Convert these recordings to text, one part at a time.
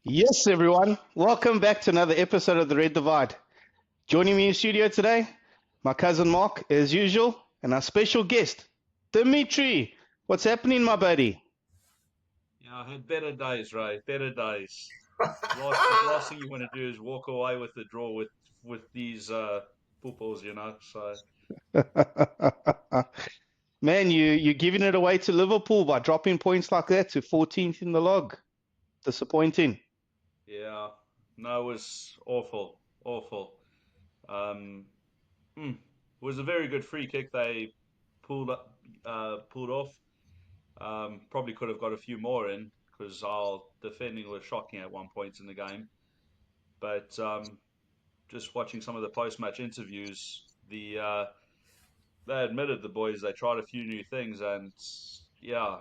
Yes, everyone. Welcome back to another episode of The Red Divide. Joining me in studio today, my cousin Mark, as usual, and our special guest, Dimitri. What's happening, my buddy? Yeah, I had better days, Ray. Better days. Last thing you want to do is walk away with the draw with these footballs, So Man, you're giving it away to Liverpool by dropping points like that to 14th in the log. Disappointing. yeah, no, it was awful, awful. Um, it was a very good free kick they pulled off. Probably could have got a few more in because our defending was shocking at one point in the game. But just watching some of the post-match interviews, they admitted, the boys, they tried a few new things, and yeah,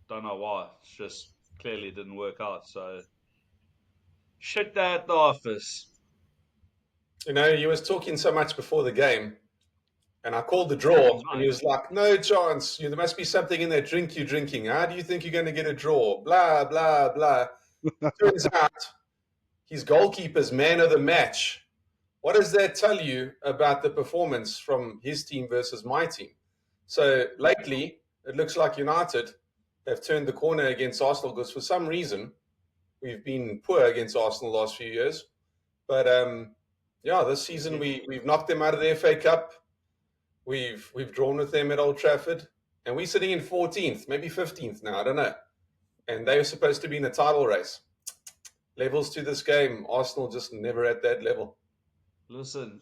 don't know why. It's just clearly didn't work out. So shit day at the office. You was talking so much before the game, and I called the Oh, draw, and he nice. was like, "No chance. There must be something in that drink you're drinking. How do you think you're going to get a draw?" Blah blah blah. Turns out his goalkeeper's man of the match. What does that tell you about the performance from his team versus my team? So lately, it looks like United have turned the corner against Arsenal because for some reason we've been poor against Arsenal the last few years. But yeah, this season we've knocked them out of the FA Cup. We've drawn with them at Old Trafford, and we're sitting in 14th, maybe 15th now. I don't know. And they were supposed to be in the title race. Levels to this game, Arsenal just never at that level. Listen,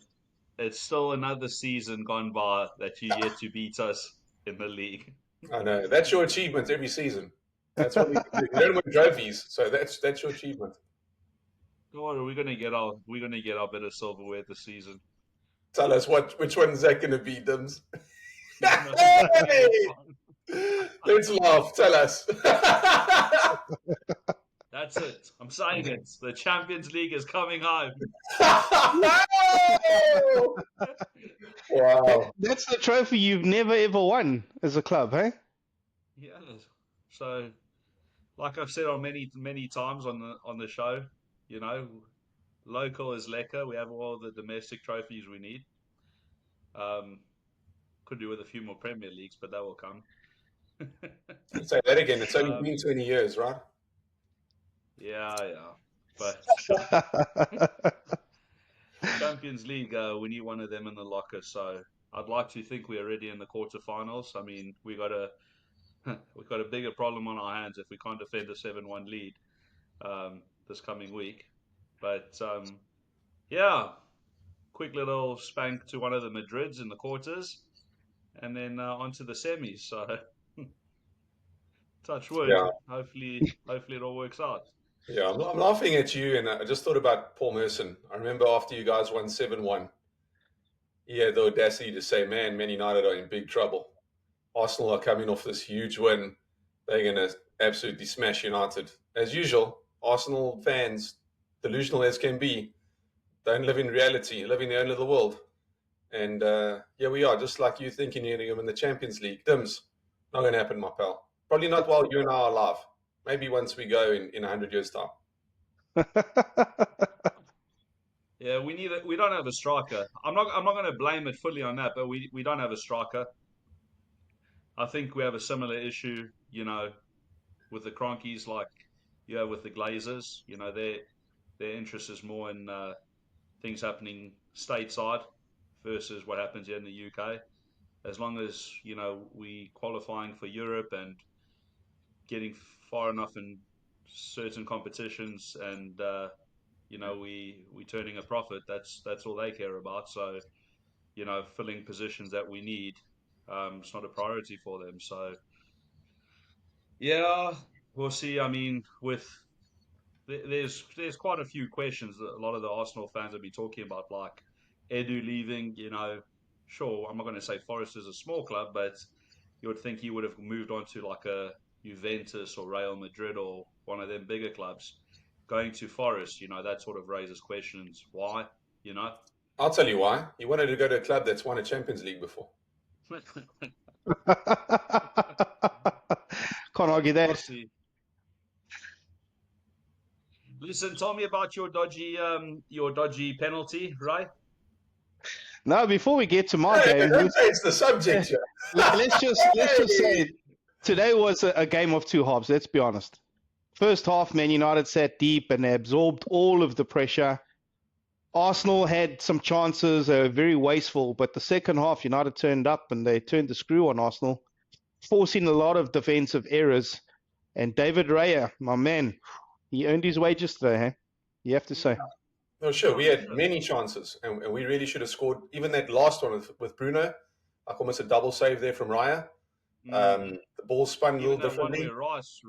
it's still another season gone by that you yet to beat us in the league. I know that's your achievement every season. That's what we do. We don't win trophies, so that's your achievement. Don't worry, we're gonna get our bit of silverware this season. Tell us which one's that going to be, Dims? No, Hey! it's fine. Let's laugh. Tell us. That's it. I'm saying it. The Champions League is coming home. Wow. That's the trophy you've never ever won as a club, hey? Yeah. So, like I've said on many times on the show, you know, local is lekker. We have all the domestic trophies we need. Um, could do with a few more Premier Leagues, but that will come. Say that again. It's only um, been 20 years, right? yeah, yeah. But Champions League, we need one of them in the locker. So I'd like to think we're already in the quarterfinals. I mean, we got a bigger problem on our hands if we can't defend a 7-1 lead this coming week. But yeah, quick little spank to one of the Madrids in the quarters, and then on to the semis. So touch wood. Yeah. Hopefully it all works out. Yeah. I'm laughing at you, and I just thought about Paul Merson. I remember after you guys won 7-1, he had the audacity to say, Man United are in big trouble. Arsenal are coming off this huge win. They're going to absolutely smash United. As usual, Arsenal fans, delusional as can be, don't live in reality, live in their own little world. And here we are, just like you thinking you're going to win the Champions League. Dims, not going to happen, my pal. Probably not while you and I are alive. Maybe once we go in 100 years' time. Yeah, we don't have a striker. I'm not going to blame it fully on that, but we don't have a striker. I think we have a similar issue, with the Cronkies, like you have with the Glazers. Their interest is more in things happening stateside versus what happens here in the UK. As long as we qualifying for Europe and getting far enough in certain competitions, and we turning a profit. That's all they care about. So filling positions that we need, it's not a priority for them. So yeah, we'll see. I mean, there's quite a few questions that a lot of the Arsenal fans have been talking about, like Edu leaving. Sure, I'm not going to say Forest is a small club, but you would think he would have moved on to like a Juventus or Real Madrid or one of them bigger clubs. Going to Forest, that sort of raises questions. Why? You know, I'll tell you why. He wanted to go to a club that's won a Champions League before. Can't argue we'll that. see. Listen, tell me about your dodgy penalty, right? Now, before we get to my Hey, game, don't change the subject here. let's just say today was a game of two halves. Let's be honest. First half, Man United sat deep and they absorbed all of the pressure. Arsenal had some chances, they were very wasteful, but the second half, United turned up and they turned the screw on Arsenal, forcing a lot of defensive errors. And David Raya, my man, he earned his wages today, hey? You have to say. No, sure. We Oh, had many chances, and we really should have scored. Even that last one with Bruno, like almost a double save there from Raya. The ball spun a Even little that one differently. where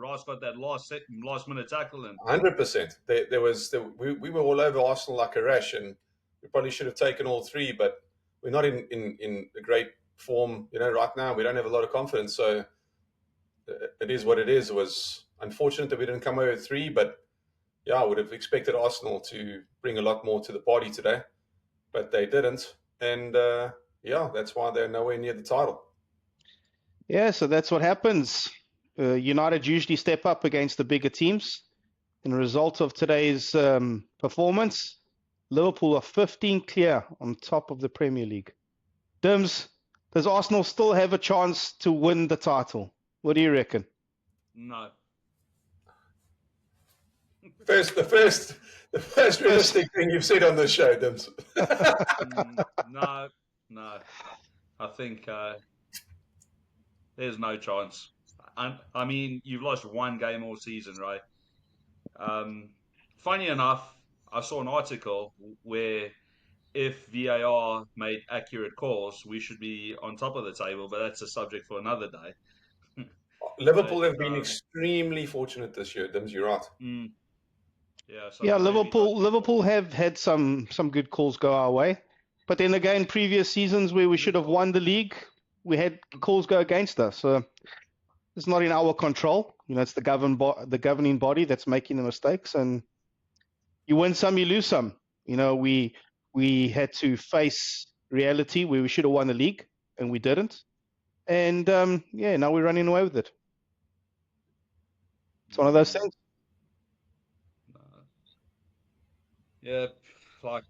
Rice got that last minute tackle in. 100%. We were all over Arsenal like a rash, and we probably should have taken all three, but we're not in a great form, right now. We don't have a lot of confidence, so it is what it is. It was unfortunate that we didn't come away with three, but yeah, I would have expected Arsenal to bring a lot more to the party today, but they didn't, and yeah, that's why they're nowhere near the title. Yeah, so that's what happens. United usually step up against the bigger teams. In result of today's performance, Liverpool are 15 clear on top of the Premier League. Dims, does Arsenal still have a chance to win the title? What do you reckon? No. The first realistic thing you've said on this show, Dims. No. I think there's no chance. I mean, you've lost one game all season, right? Funny enough, I saw an article where if VAR made accurate calls, we should be on top of the table, but that's a subject for another day. Liverpool But have been extremely fortunate this year, Dims. You're right. yeah, so Yeah, maybe Liverpool have had some good calls go our way. But then again, previous seasons where we should have won the league, we had calls go against us. So it's not in our control. It's the governing body that's making the mistakes, and you win some, you lose some. We had to face reality where we should have won the league, and we didn't. And yeah, now we're running away with it. It's one of those things. Yeah, like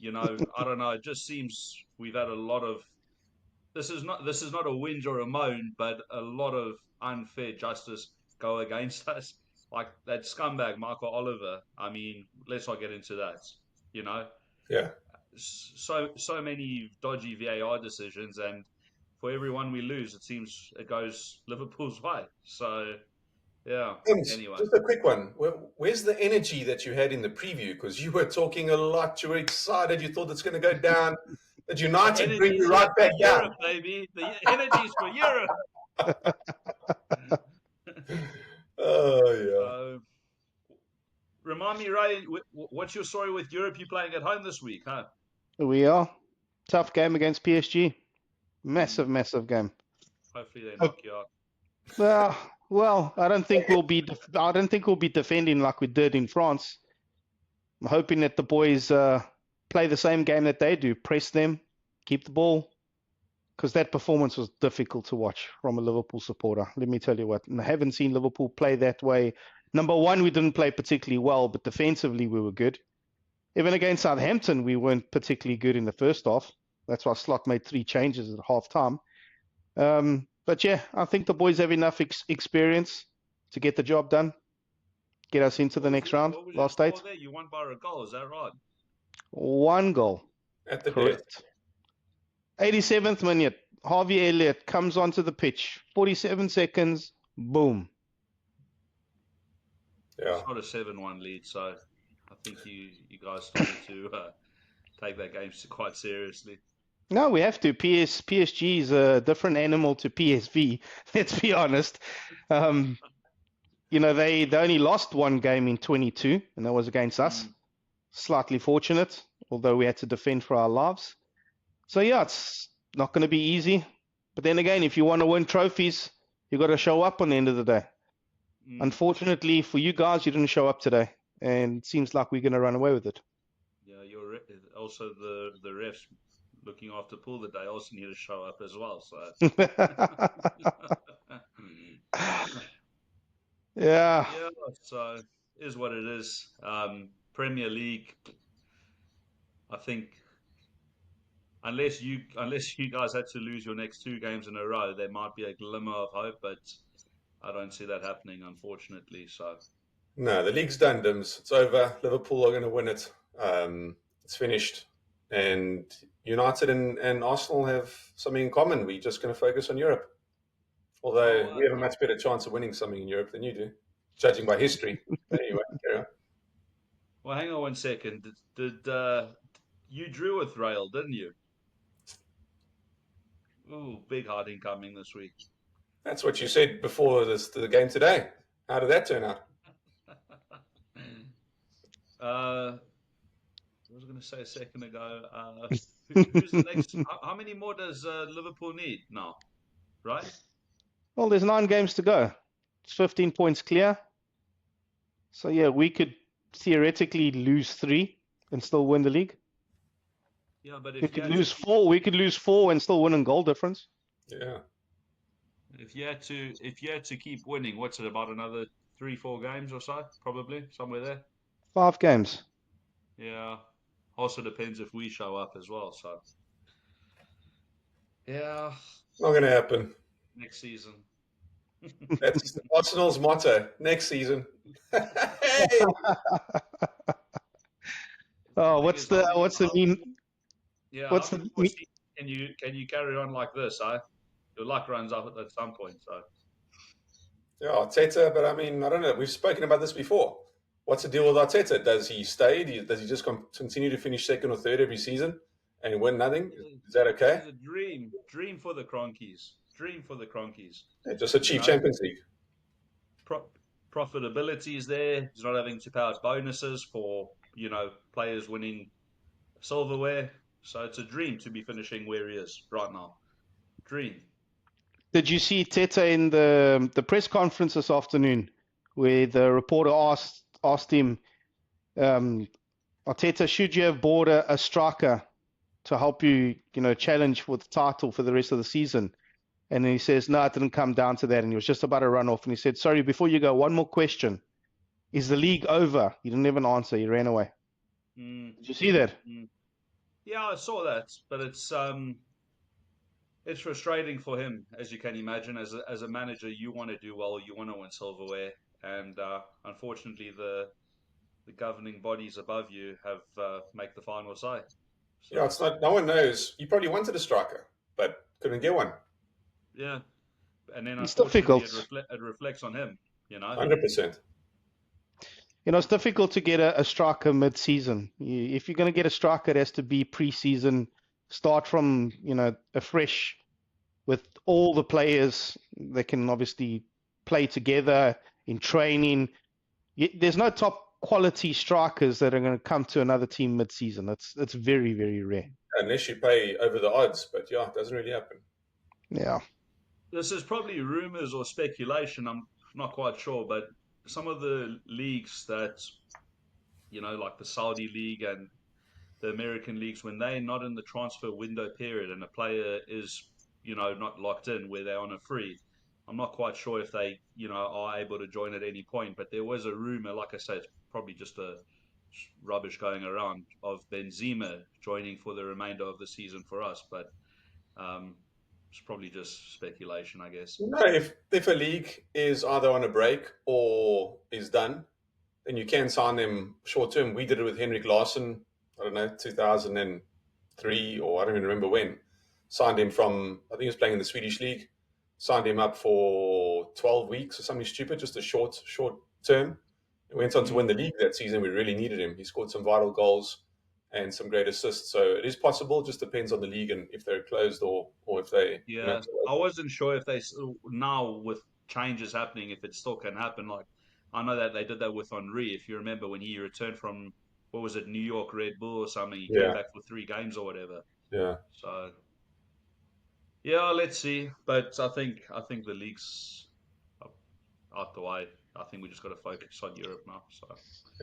I don't know. It just seems we've had a lot of. This is not a whinge or a moan, but a lot of unfair justice go against us. Like that scumbag Michael Oliver. I mean, let's not get into that. You know, Yeah. so many dodgy VAR decisions, and for every one we lose, it seems it goes Liverpool's way. So yeah. Anyway, Just a quick one. Where's the energy that you had in the preview? Because you were talking a lot. You were excited. You thought it's going to go down. That United bring you right back down. Europe, baby. The energy's for Europe. Oh, yeah. Remind me, Ray, what's your story with Europe? You playing at home this week, huh? We are. Tough game against PSG. Massive game. Hopefully they knock you out. Well, I don't think we'll be defending like we did in France. I'm hoping that the boys play the same game that they do, press them, keep the ball, because that performance was difficult to watch from a Liverpool supporter. Let me tell you what, and I haven't seen Liverpool play that way. Number one, we didn't play particularly well, but defensively we were good. Even against Southampton, we weren't particularly good in the first half. That's why Slot made 3 changes at half time. But yeah, I think the boys have enough experience to get the job done, get us into the next round. Last 8. You won by a goal, is that right? 1 goal. At the Correct. 87th minute, Harvey Elliott comes onto the pitch. 47 seconds, boom. Yeah. It's not a 7-1 lead, so I think you guys started to take that game quite seriously. No, we have to. PSG is a different animal to PSV. Let's be honest. They only lost 1 game in 22, and that was against us. Slightly fortunate, although we had to defend for our lives. So yeah, it's not going to be easy. But then again, if you want to win trophies, you got to show up on the end of the day. Unfortunately for you guys, you didn't show up today, and it seems like we're going to run away with it. Yeah, you're also the refs looking after Pool the day also need to show up as well. So yeah. So is what it is. Premier League, I think, unless you guys had to lose your next 2 games in a row, there might be a glimmer of hope, but I don't see that happening, unfortunately. So No, the league's done, Dims. It's over. Liverpool are going to win it. It's finished. And United and Arsenal have something in common. We're just going to focus on Europe. Although well, we have a much better chance of winning something in Europe than you do, judging by history. Anyway, carry on. well, hang on 1 second. Did you drew with Rail, didn't you? Ooh, big hard incoming this week. That's what you said before the game today. How did that turn out? I was going to say a second ago. Who's the next? How many more does Liverpool need now? Right? Well, there's 9 games to go. It's 15 points clear. So yeah, we could theoretically lose 3 and still win the league. Yeah, but We if could lose 4. We could lose 4 and still win in goal difference. Yeah. if you had to keep winning, what's it, about another 3-4 games or so? Probably somewhere there. 5 games. Yeah. Also depends if we show up as well. So yeah, Not going to happen. next season. That's Arsenal's motto next season. Hey! Oh, what's the meme? Yeah, What's how the many more seasons can you carry on like this? Your luck runs out at some point. So Yeah, Arteta, but I mean, I don't know. We've spoken about this before. What's the deal with Arteta? Does he stay? Does he just continue to finish second or third every season and win nothing? Is that okay? it's a dream for the Cronkies. Dream for the Cronkies. Yeah, just achieve You know? Champions League. Profitability is there. He's not having to pay out bonuses for players winning silverware. So it's a dream to be finishing where he is right now. Dream. Did you see Teta in the press conference this afternoon, where the reporter asked him, Arteta, should you have bought a striker to help you, challenge for the title for the rest of the season? And then he says, no, it didn't come down to that. And he was just about to run off. And he said, sorry, before you go, one more question. Is the league over? He didn't even answer. He ran away. Did you see that? Yeah, I saw that. But it's frustrating for him, as you can imagine. As a manager, you want to do well. You want to win silverware. And unfortunately, the governing bodies above you have make the final say. So, Yeah, it's not. No one knows. You probably wanted a striker, but couldn't get one. yeah, and then It's unfortunately difficult. it reflects on him. 100%. It's difficult to get a striker mid-season. If you're going to get a striker, it has to be pre-season. Start from, afresh with all the players that can obviously play together in training. There's no top quality strikers that are going to come to another team mid-season. It's very, very rare. Unless you pay over the odds, but yeah, it doesn't really happen. Yeah. This is probably rumors or speculation. I'm not quite sure, but some of the leagues that, like the Saudi league and the American leagues, when they're not in the transfer window period and a player is, not locked in where they're on a free, I'm not quite sure if they, are able to join at any point. But there was a rumor, like I said, it's probably just a rubbish going around, of Benzema joining for the remainder of the season for us. But it's probably just speculation, I guess. No, if a league is either on a break or is done, then you can sign them short term. We did it with Henrik Larsson, I don't know, 2003, or I don't even remember when. Signed him from, I think he was playing in the Swedish league. Signed him up for 12 weeks or something stupid, just a short term. He went on to win the league that season. We really needed him. He scored some vital goals and some great assists. So it is possible. Just depends on the league and if they're closed or if they. Yeah, I wasn't sure if now with changes happening, if it still can happen. Like, I know that they did that with Henri. If you remember when he returned from, what was it, New York Red Bull or something, he came back for 3 games or whatever. Yeah. So yeah, let's see. But I think the league's out the way. I think we just got to focus on Europe now. So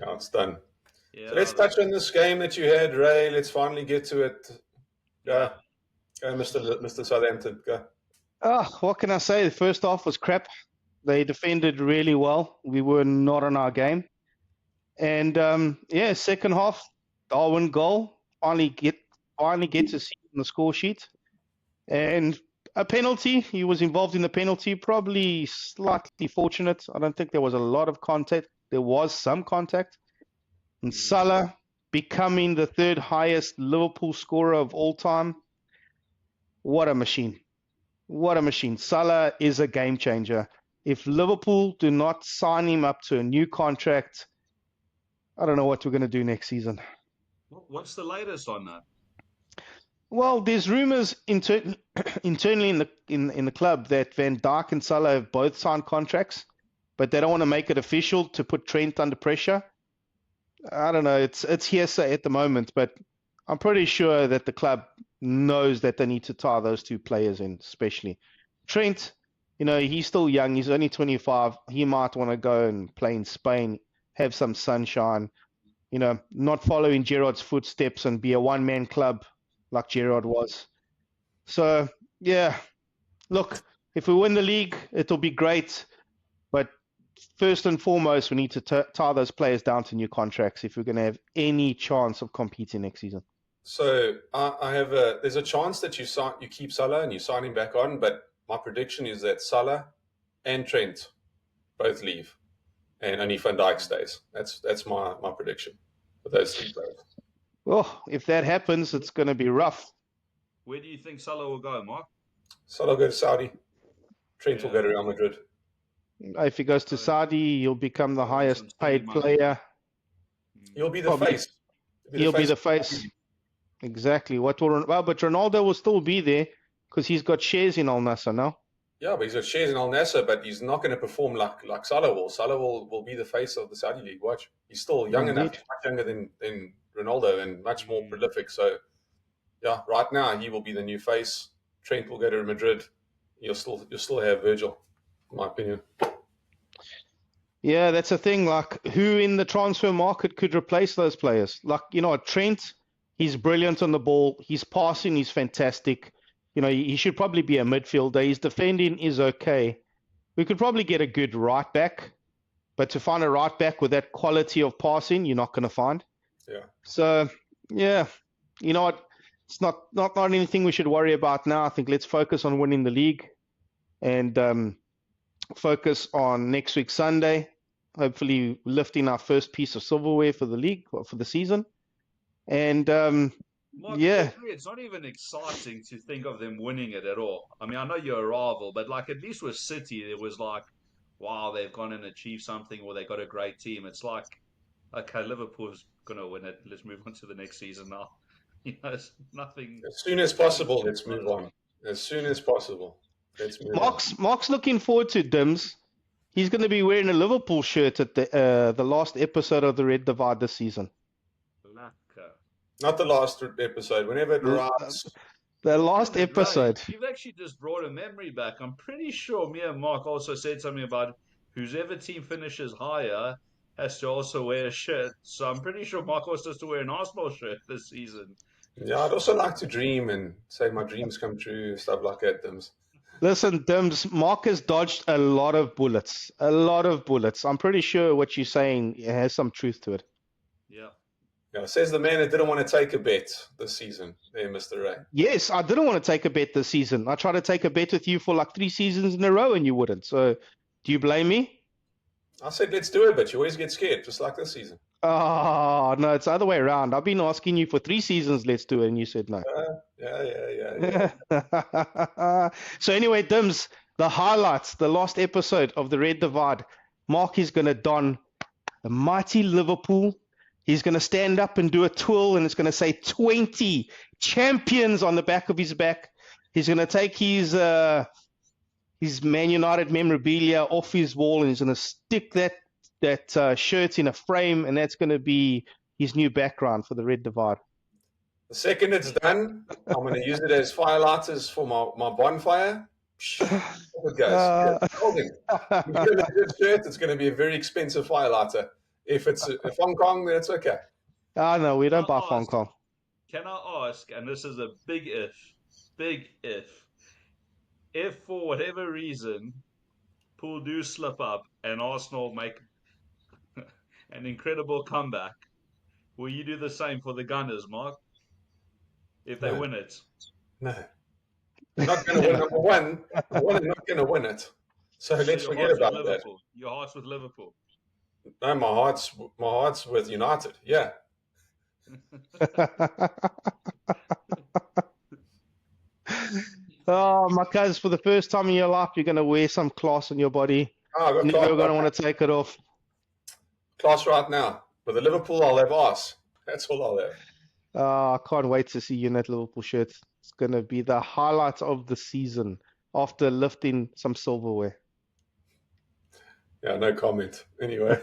yeah, it's done. Yeah, so let's touch on this game that you had, Ray. Let's finally get to it. Go, Mr. Southampton. Go. What can I say? The first half was crap. They defended really well. We were not on our game. And yeah, second half, Darwin goal. Finally get to see it on the score sheet. And a penalty. He was involved in the penalty. Probably slightly fortunate. I don't think there was a lot of contact. There was some contact. And Salah becoming the third highest Liverpool scorer of all time. What a machine. What a machine. Salah is a game changer. If Liverpool do not sign him up to a new contract, I don't know what we're going to do next season. What's the latest on that? Well, there's rumors internally in the club that Van Dijk and Salah have both signed contracts, but they don't want to make it official to put Trent under pressure. I don't know. It's hearsay at the moment, but I'm pretty sure that the club knows that they need to tie those two players in, especially Trent. He's still young. He's only 25. He might want to go and play in Spain, have some sunshine. Not following Gerrard's footsteps and be a one-man club like Gerrard was. So, yeah, look, if we win the league, it'll be great. But first and foremost, we need to tie those players down to new contracts if we're going to have any chance of competing next season. So there's a chance that you keep Salah and you sign him back on, but my prediction is that Salah and Trent both leave, and only Van Dijk stays. That's my prediction for those three players. Well, if that happens, it's going to be rough. Where do you think Salah will go, Mark? Salah will go to Saudi. Trent will go to Real Madrid. If he goes to Saudi, he'll become the highest paid player. He'll be the face. He'll be the face. Exactly. But Ronaldo will still be there because he's got shares in Al Nassr now. Yeah, but he's got shares in Al Nassr, but he's not going to perform like Salah will. Salah will be the face of the Saudi league. Watch. He's still young enough, much younger than Ronaldo, and much more prolific. So, yeah, right now he will be the new face. Trent will go to Madrid. You'll still have Virgil, in my opinion. Yeah, that's the thing. Like, who in the transfer market could replace those players? Like, Trent, he's brilliant on the ball. His passing is fantastic. He should probably be a midfielder. His defending is okay. We could probably get a good right back, but to find a right back with that quality of passing, you're not going to find. Yeah. So, yeah, you know what? It's not anything we should worry about now. I think let's focus on winning the league and focus on next week Sunday. Hopefully, lifting our first piece of silverware for the league or for the season. And Mark, yeah, it's not even exciting to think of them winning it at all. I mean, I know you're a rival, but like at least with City, it was like, wow, they've gone and achieved something, or they got a great team. It's like, okay, Liverpool's gonna win it. Let's move on to the next season now. It's nothing. As soon as possible, let's move on. As soon as possible, let's move on. Mark's looking forward to Dims. He's going to be wearing a Liverpool shirt at the last episode of the Red Divide this season. Not the last episode. Whenever it arrives. The last episode. You've actually just brought a memory back. I'm pretty sure me and Mark also said something about whoever team finishes higher has to also wear a shirt. So I'm pretty sure Mark wants us to wear an Arsenal shirt this season. Yeah, I'd also like to dream and say my dreams come true, stuff like that, Dims. Listen, Dims, Mark has dodged a lot of bullets. A lot of bullets. I'm pretty sure what you're saying has some truth to it. Yeah. Yeah, says the man that didn't want to take a bet this season. There, Mr. Ray. Yes, I didn't want to take a bet this season. I tried to take a bet with you for like 3 seasons in a row and you wouldn't. So, do you blame me? I said, let's do it, but you always get scared, just like this season. Oh, no, it's the other way around. I've been asking you for 3 seasons, let's do it, and you said no. Yeah. So anyway, Dims, the highlights, the last episode of the Red Divide. Mark is going to don the mighty Liverpool. He's going to stand up and do a twirl, and it's going to say 20 champions on the back of his back. He's going to take his Man United memorabilia off his wall, and he's going to stick that shirt in a frame, and that's going to be his new background for the Red Divide. The second it's done, I'm going to use it as fire lighters for my bonfire. It goes. Holding. If you get a good shirt, it's going to be a very expensive fire lighter. If it's Hong Kong, then it's okay. Oh, no, we don't buy Hong Kong. Can I ask, and this is a big if for whatever reason Poole do slip up and Arsenal make an incredible comeback. Will you do the same for the Gunners, Mark? If they No. win it? No. They're not going to win. Number one, they're not going to win it. So let's your forget heart's with about that. Liverpool. Your heart's with Liverpool. No, my heart's with United. Yeah. Oh, my cuz, for the first time in your life, you're going to wear some class on your body. Oh, I got Never class going to right want to take it off. class right now. With the Liverpool, I'll have arse. That's all I'll have. I can't wait to see you in that Liverpool shirt. It's going to be the highlight of the season after lifting some silverware. Yeah, no comment. Anyway.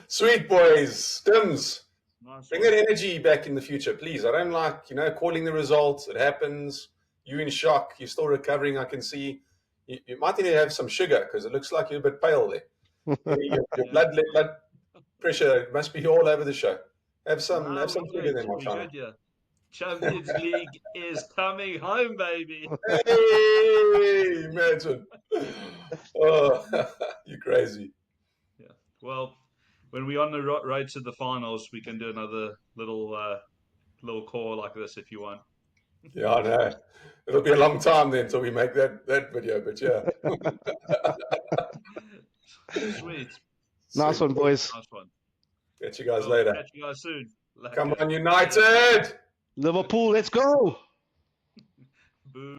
Sweet boys. Stims. Nice Bring one. that energy back in the future, please. I don't like, calling the results. It happens. You're in shock. You're still recovering, I can see. You might need to have some sugar because it looks like you're a bit pale there. Your blood pressure must be all over the show. Have some Nah, sugar there, my we China. good, yeah. Champions League is coming home, baby. Hey, imagine. Oh, you're crazy. Yeah. Well, when we're on the road to the finals, we can do another little call like this if you want. Yeah, I know. It'll be a long time then until we make that video, but yeah. Sweet. Nice one, boys. Nice one. Catch you guys Well, later. catch you guys soon. Come Lekker. on, United! Liverpool, let's go!